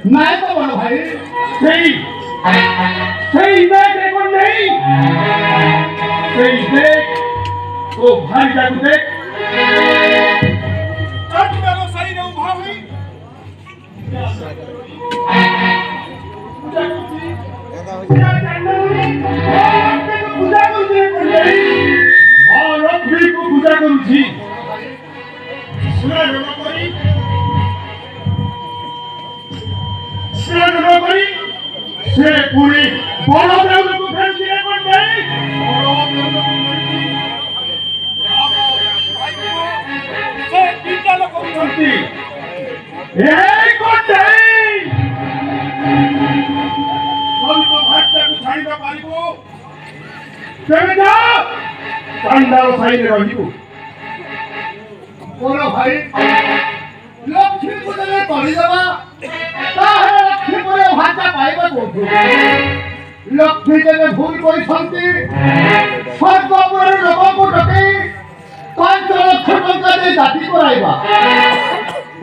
নাই তো বড় ভাই সেই সেই দেখ রেকর্ড নেই সেই দেখ ও ভাই যাবো দেখ সহি রে উভা হই পূজা করছি লক্ষ্মীକୁ ପୂଜା କରୁଛି ସ୍ନାନ କରି ସେ ପୁଣି ବଳଦେବଙ୍କୁ ଫେରୁଛି ସେ ଚିନ୍ତା କରୁଛନ୍ତି ଭାଷାକୁ ଛାଡ଼ିବା ପାରିବ ତେବେ ଯାଅ ଚାଣ୍ଡାଳ ସାହିରେ ରହିବୁ বড় ভাই লক্ষ্মী পূজারে করিদেবা তাহলে লক্ষ্মী পরে ভাষা পাইবা কোথু লক্ষ্মী যেবে ভুল করিছন্তি স্বর্গপুরের লোকଙ୍କୁ ডকেই 5 লক্ষ টଙ୍କା দেই জাতি କରାଇବା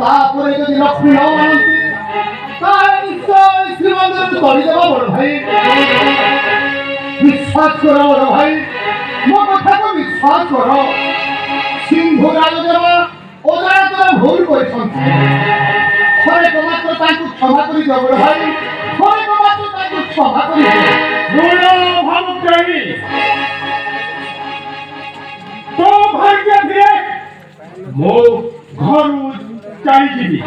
তারপরে যদি লক্ষ্মী ন ମାନନ୍ତି তাহলে নিশ্চয় শ্রীমন্দিরে করিদেবা বড় ভাই বিশ্বাস করো বড় ভাই ମୋ କଥାକୁ বিশ্বাস কর সিংহ রাজদেব ওজারা ভুল କରିଛନ୍ତି ଥରେ ମାତ୍ର ତାଙ୍କୁ କ୍ଷମା କରିଦିଅ ବଡ଼ ଭାଇ ଥରେ ମାତ୍ର ତାଙ୍କୁ କ୍ଷମା କରିଦିଅ ଋଣ ଭାବୁଛି ତୋ ଭାଗ୍ୟ ଥିଲେ ମୋ ଘରୁ ଚାଲିଯିବି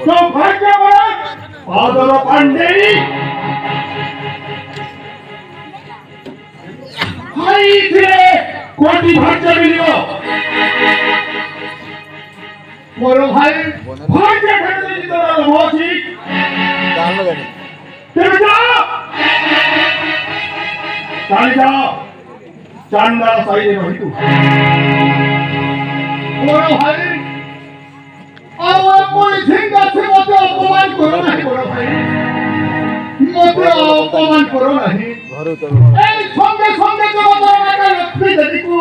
ତୋ ଭାଗ୍ୟ ବଳ ପାଦର ପାଣ୍ଡେଇ ହାଇଥିଲେ কোটি ভাগ্য মিলিব বড় ভাই ভাগ্য ঠেলে দিতে বলছি তেরে যাও চালি যাও চান্ডাল সাইডে রহিতু বড় ভাই আমার পরিচিত কাছে মতে অপমান করো না বড় ভাই মতে অপমান করো না এই সঙ্গে সঙ্গে জগতের মাতা লক্ষ্মী দেবীକୁ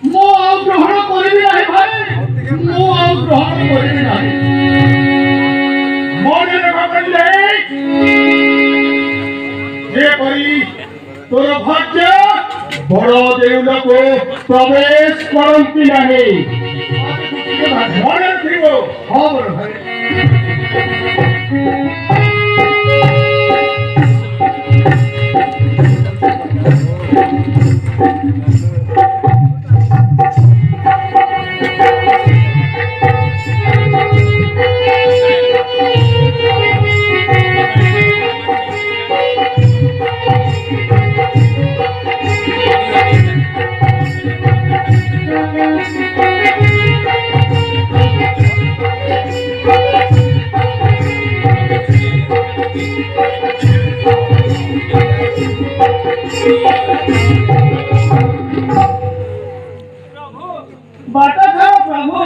ମୁଁ ଆଉ ଗ୍ରହଣ କରିବି ନାହିଁ ଭାଇ ମୁଁ ଆଉ ଗ୍ରହଣ କରିବି ନାହିଁ ମନେ ରଖିଲେ ଯେପରି ତୋର ଭାଗ୍ୟ ବଡ଼ ଦେଉଳକୁ ପ୍ରବେଶ କରନ୍ତି ନାହିଁ ମନେ ରଖିବ ହଁ ବଡ଼ ଭାଇ बाटा खाओ प्रभु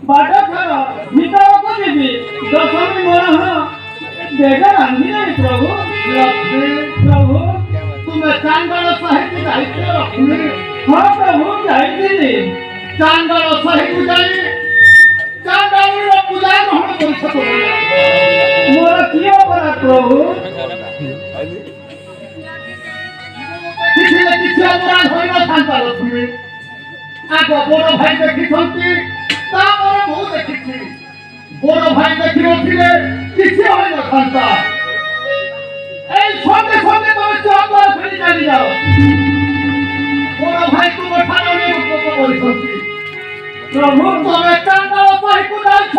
बाटा खाओ मिटाओ को देवी दशमी मोरा हाँ बेगा रांधी नहीं प्रभु लक्ष्मी प्रभु तुम्हें चांडाल साहित्य दायित्व रखुनी हाँ प्रभु जाइए चांडाल साहित्य जाई चांडाल पूजा ग्रहण कर मोरा किया पड़ा प्रभु କିଛି ଅପରାଧ ହୋଇନଥାନ୍ତା ଲକ୍ଷ୍ମୀ ଆଗ ବଡ଼ ଭାଇ ଦେଖିଛନ୍ତି ତାପରେ ମୁଁ ଦେଖିଛି ବଡ଼ ଭାଇ ଦେଖିନଥିଲେ କିଛି ହୋଇନଥାନ୍ତା এই সঙ্গে সঙ্গে তুমি চন্দর ফেরি চালি যাও বড় ভাই তুম ঠানো নিয়ে উপভোগ করিছন্তি প্রভু তুমি চান্দাল পাইকু যাইছ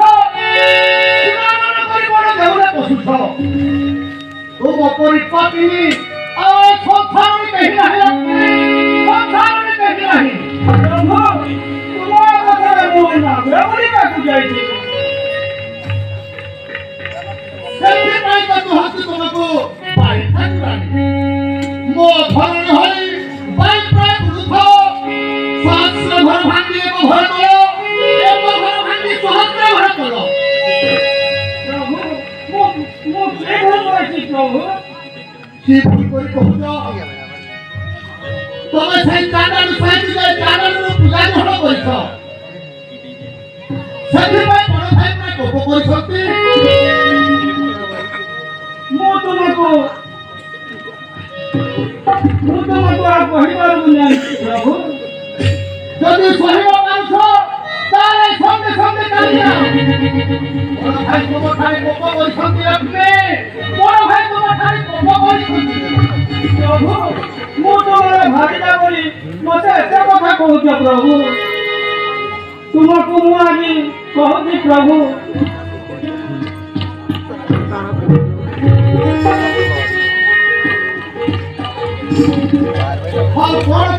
স্নান করি বড় দেউলে বসুছ তুম পরিপাতিনি আর সংসারে কেহি নাহি সংসারে কেহি নাহি প্রভু তোমার কথা মই না বেবলি কাকু যাইছি ସେଥିପାଇଁ ତ କୁହନ୍ତି ତୁମକୁ ବାଇ ଠାକୁରାଣୀ ମୋ ଧରଣ ହରି ବାଇ ପ୍ରାୟ ବୁଲୁଥ ସହସ୍ର ଘର ଭାଙ୍ଗି ଏକ ଘର କଲ ଏକ ଘର ଭାଙ୍ଗି ସହସ୍ର ଘର କଲ ପ୍ରଭୁ ମୁଁ ସେ ଘର କରିଛି ପ୍ରଭୁ କି ଭୁଲ କରି କହୁଛ ତ ତମେ ସେଇ ଚାଣ୍ଡାଳୁ ସାହିକି ଯାଇ ଚାଣ୍ଡାଳୁର ପୂଜା ଗ୍ରହଣ କରିଛ ସେଥିପାଇଁ ବଡ଼ ଭାଇ ପୁରା କୋପ କରିଛନ୍ତି ମୁଁ ତୁମକୁ ଆଉ କହିପାରିବୁ ନାହିଁ ପ୍ରଭୁ। ଯଦି ସହିବ ପାରୁଛ ତାହେଲେ ସଙ୍ଗେ ସଙ୍ଗେ ଚାଲିଯାଅ ବଡ଼ ଭାଇ ତୁମଠାରେ କୋପ କରିଛନ୍ତି ଲକ୍ଷ୍ମୀ ବଡ଼ ଭାଇ ତୁମଠାରେ କୋପ କରିଛନ୍ତି ପ୍ରଭୁ ମୁଁ ତୁମର ଭାଗିଦା ବୋଲି ମତେ ଏତେ କଥା କହୁଛ ପ୍ରଭୁ। ତୁମକୁ ମୁଁ ଆଜି କହୁଛି ପ୍ରଭୁ। ଆଉ କଣ